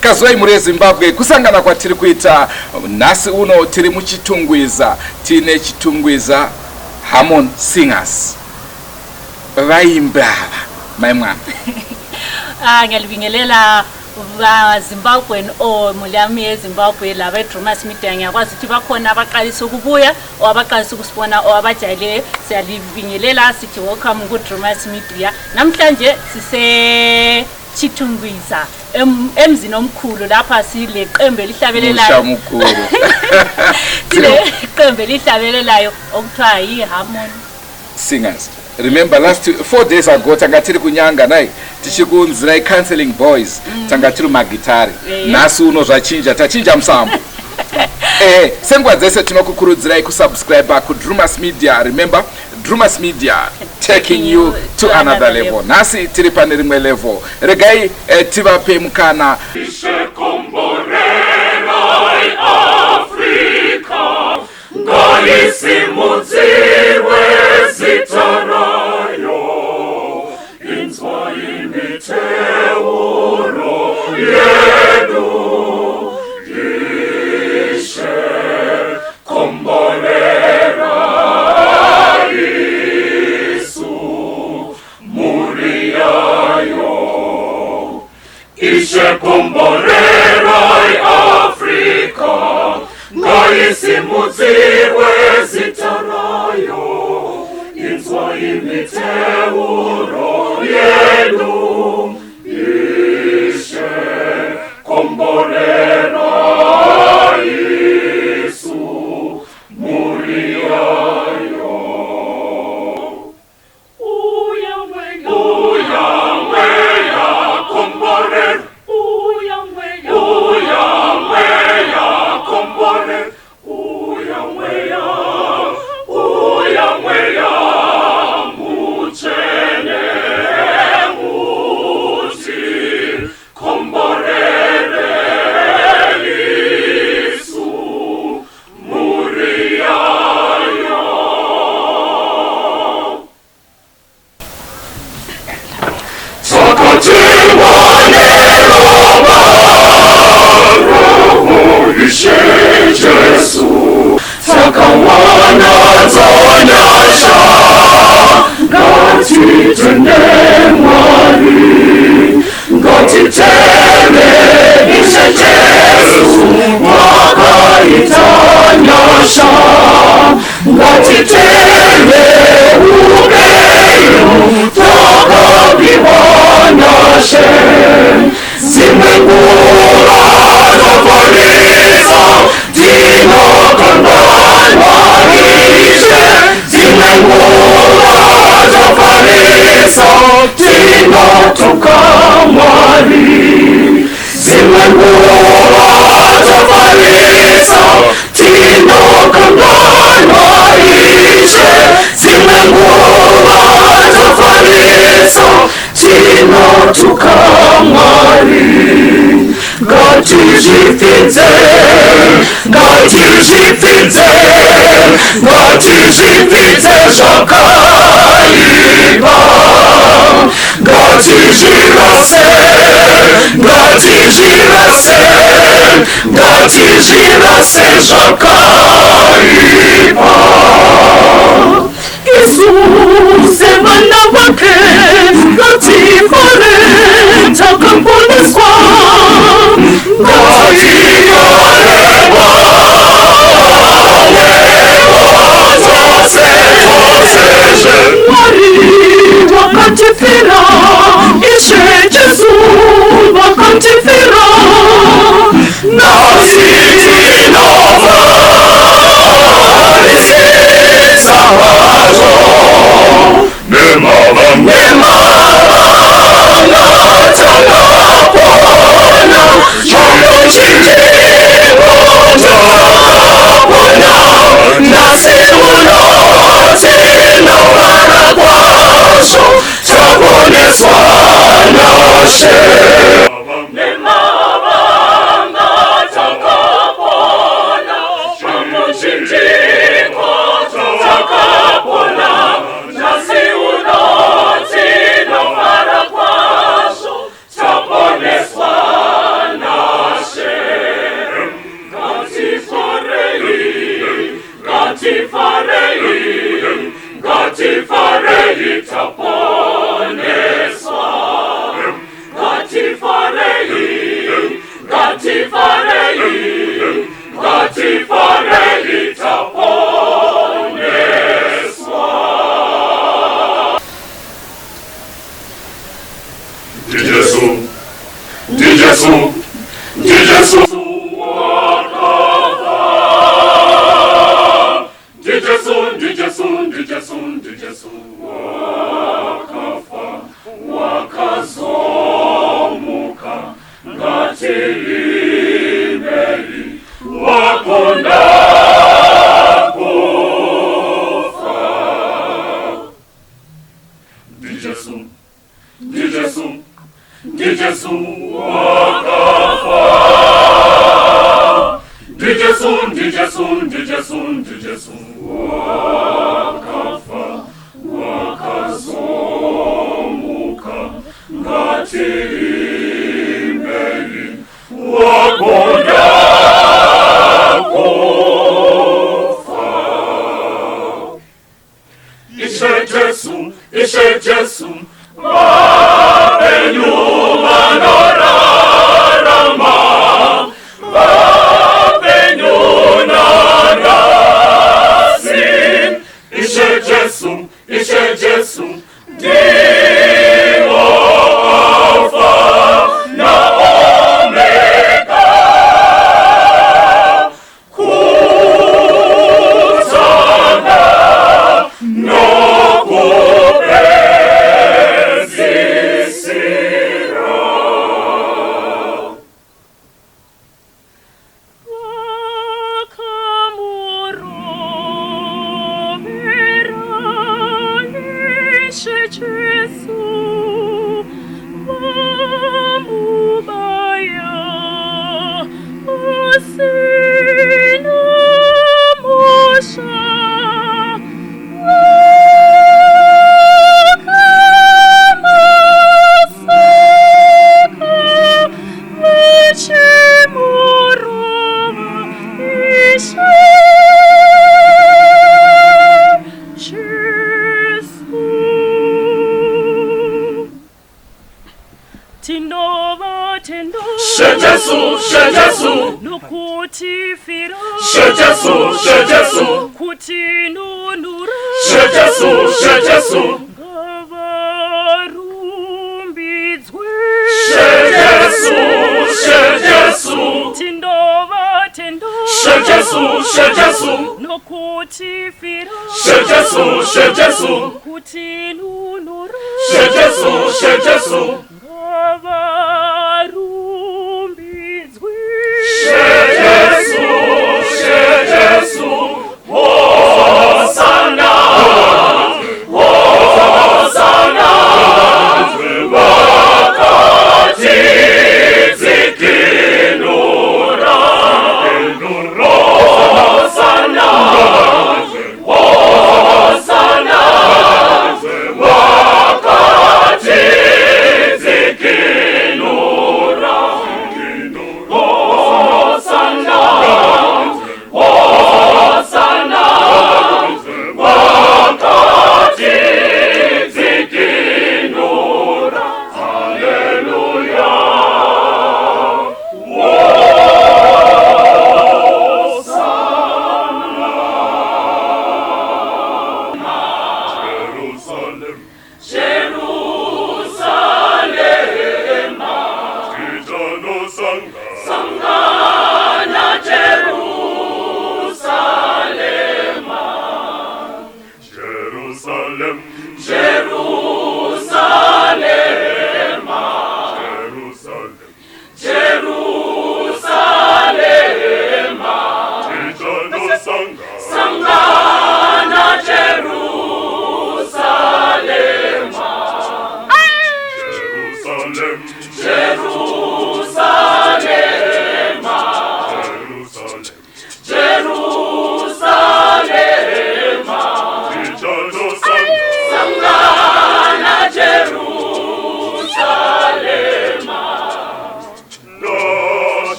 Kazwai muri Zimbabwe kusangana kwa tiri kuita nasi uno tiri muchitungwiza tine chitungwiza Harmon Singers vaimba maimwana ngiyalibingelela Zimbabwe mulami Zimbabwe laba Drumas Media ngiyakwazi ukuthi bakhona abaqalisa ukubuya abaqalisa ukusibona abajayele siyalibingelela sithi welcome ku Drumas Media namhlanje sise Chitungwiza emzini omkhulu lapha sile qembe lihlabelelayo sile qembe lihlabelelayo okuthiwa yiHarmon Singers. Remember last 4 days ago tangatiri kunyanga nayi tichikunzira counseling boys tangatiri magitari nasi uno zvachinja tachinja musambo sengwa dzese tinokukurudzirai kusubscribe ku Drumas Media. Remember Drumas Media taking you to another level. Nasi tiri pane rimwe level. Regai tivape mukana Komborerai Afrika, ngaisimudzirwe zita rayo, inzwa imiteuro yedu, ishe komborerai Yesu, muriayo. Uyaweya komborerai. Ngatizvipfidze zvakaipa, ngatizvirase zvakaipa. Yesu sevana vake ngatifare takamboneswa, Wakantifira, Ishe Jesu, wakantifira, nasi tinova, nisisa wazo, nemava, natalapona, chono chinjivo, talapona, nasi unote, novara kwaso, taboneswa nashe. No. ifare itaponeswa. Ndijesu, Ndijesu, Ndijesu wakafa. Ndijesu, Ndijesu, Ndijesu, Ndijesu wakafa, wakazomuka ngati imeli wakonda kufa. Ndijesu, Ndijesu, Ndijesu wakafa. Ndijesu, Ndijesu, Ndijesu, Ndijesu wakafa, wakazomuka ngati imeli wakonda kufa. Ishe Jesu, Ishe Jesu, mapenyu manorarama, mapenyu narasi. Ishe Jesu, Ishe Jesu, ndiwo Alfa na Omega. Kutanda nokupezisira.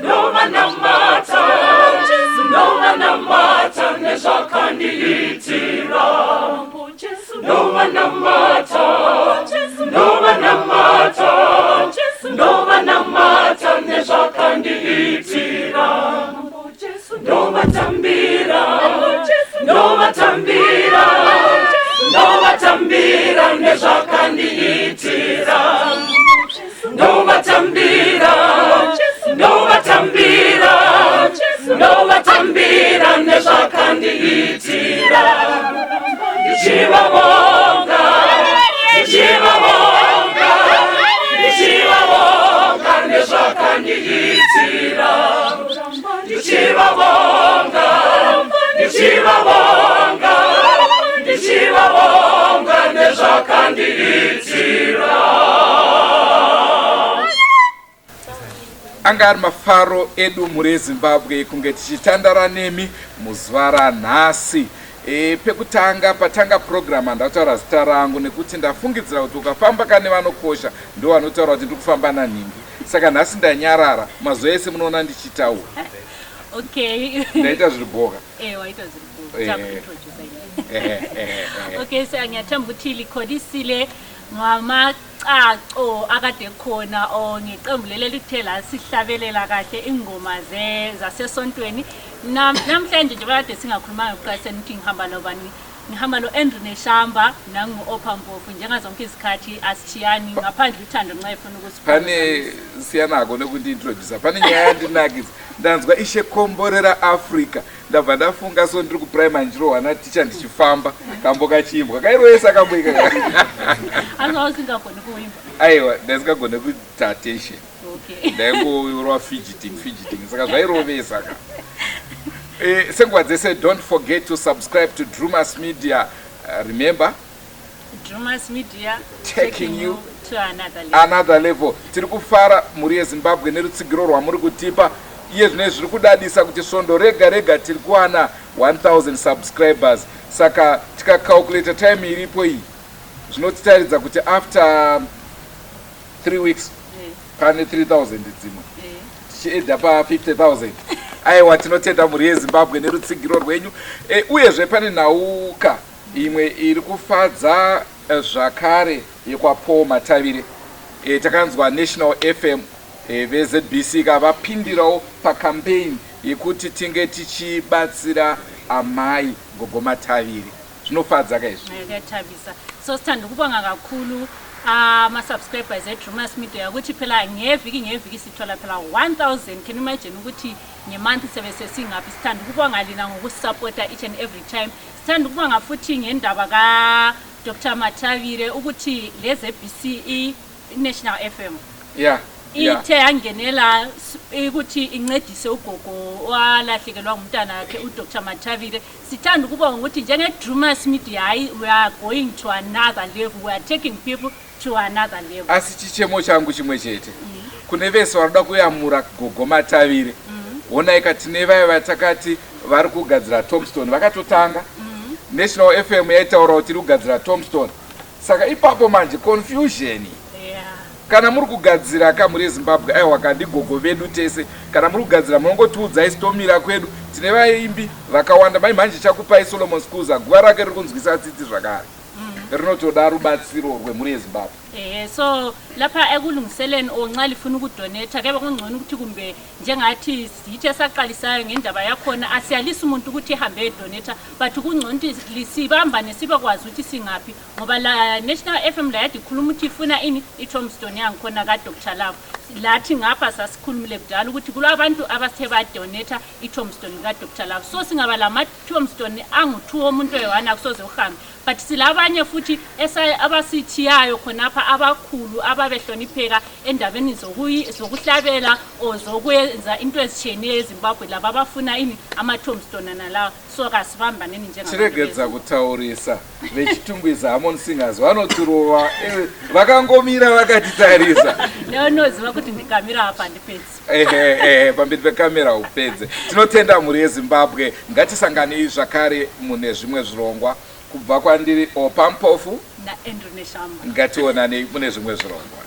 Noma namata anga ari mafaro edu muri Zimbabwe kunge tichitandara nemi muzuva ranhasi. Pekutanga patanga program ndataura zita rangu nekuti ndafungidzira kuti ukafamba kane vanokosha ndo vanotaura kuti ndikufamba nanhingi. Saka nhasi ndanyarara, mazuva ese munoona ndichitaura. Okay. Ndaita zviri boka. Waita zviri boka. Okay, so ngiyathemba ukuthi likhodisile ngamacaco akade khona ngeqembu leli lithe la sihlabelela kahle ingoma zasesontweni. Namhlanje nje kade singakhuluma ngokuqaseni ukuthi ngihamba nobani. Ngihamba no Andrew Neshamba nangu Ophampofu njengazonke izikhathi asithiyani ngaphandle uthando nxa efuna ukusipha. Pane siyanako nokuti introduce. Pane nyaya ndinakisa. Ndanzwa ishe komborera Africa. Ndabva ndafunga so ndiri kuprimary njiro wana teacher ndichifamba kambo kachimbwa. Kairoesa kamboika. Anga usingagone kuimba. Aiwa, ndasingagone kuita attention. Okay. Ndaiko fidgeting. Saka zvairovesa ka. Senguva dzese, don't forget to subscribe to Drumas Media. Remember, Drumas Media taking you to another level. Tiri kufara muri Zimbabwe nerutsigiro rwamuri kutipa. Iye zvine zviri kudadisa kuti svondo rega tiri kuwana 1000 subscribers. Saka tika calculate time iripo iyi zvinotitaridza kuti after 3 weeks pane 3000 dzimwe tichiedha pa 50000. Aiwa, tinotenda muri Zimbabwe nerutsigiro rwenyu. Uyezve pane nhauka imwe iri kufadza zvakare yekwaPaul Matavire. Takanzwa National FM veZBC vapindirawo pacampaign yekuti tinge tichibatsira amai Gogo Matavire. Zvinofadza kaizvo. Yakathabisa. So sithanda ukubonga kakhulu ama-subscribers eDrumas Media ukuthi phela ngeviki sithola phela 1000. Can you imagine ukuthi ngemonth sebe sesingaphi? Sithanda ukubonga lina ngokusupporta each and every time. Sithanda ukubonga futhi ngendaba ka Dr. Matavire ukuthi leZBC National FM. Yeah. Ithe yangenela ukuthi incedise ugogo walahlekelwa ngumntana wakhe uDr. Matavire. Sithanda ukubonga ukuthi njengeDrumas Media we are going to another level. We are taking people to another level. Asi chichemo changu chimwe chete. Kune vese varikuda kuyamura Gogo Matavire. Onai tine vaya vatakati vari kugadzira Tombstone vakatotanga. National FM yaitaura kuti iri kugadzira Tombstone. Saka ipapo manje confusion. Kana muri kugadzira muri Zimbabwe aiwa kandi gogo vedu tese, kana muri kugadzira munongotiudzai sitomira kwedu. Tine vaimbi vakawanda, mai manje chakupai Solomon Skuza guva rake riri kunzwisa tsitsi zvakare. Rinotoda rubatsiro rwemuri Zimbabwe. So lapha ekulungiseleni onxa lifuna ukudonate kebe kungcono ukuthi kumbe njengathi sithe saqalisayo ngendaba yakhona asiyalisa umuntu ukuthi ehambe edonate, but kungcono ukuthi lisibamba nesibakwazi ukuthi singaphi ngoba la National FM la yathi khuluma ukuthi ifuna ini iTombstone yangikhona ka Dr. Love. Lathi ngapha sasikhulumile kudala ukuthi kulabantu abasithe badonate iTombstone ka Dr. Love. So singaba lama Tombstone angu2 omuntu oyiwana kusoze uhambe, but silabanye futhi abasithiyayo khonapha abakhulu ababehlonipheka endabeni zokuhlabela ozokwenza into ezitshiyeneyo eZimbabwe laba abafuna ini ama-Tombstone nalawa. So kasibambaneni njengabantu. Tiregedza kutaurisa vechitumbwiza Harmon Singers vanotirova vakangomira vakatitarisa. Neonoziva kuti ndikamira apa ndipedze. Pamberi pekamera upedze. Tinotenda muri Zimbabwe. Ngatisangane zvakare mune zvimwe zvirongwa. Kubva kwandiri Ophampofu na Andrew Neshamba. Ngationane mune zvimwe zvirongwa.